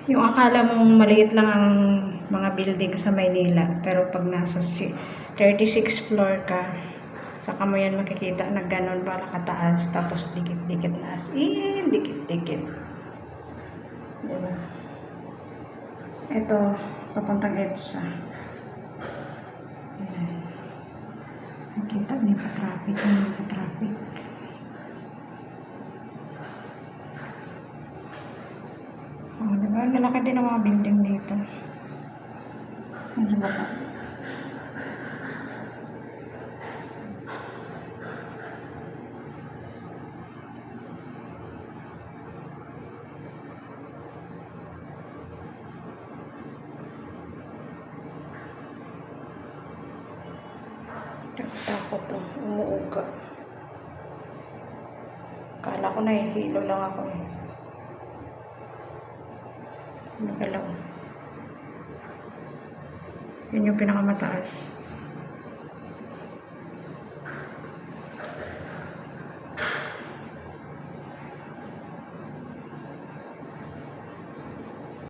Yung akala mong maliit lang ang mga building sa Maynila, pero pag nasa 36th floor ka, saka mo yan makikita na ganon pala kataas, tapos dikit-dikit na as in, dikit-dikit. Diba? Ito, papuntang EDSA. Ayan. Nakita, may pa-traffic. Oh, diba? Lalaki din ang mga building dito. Sa baba. Takot to, umuuga. Kala ko nahihilo lang ako eh. Magalaw. Yun yung pinakamataas.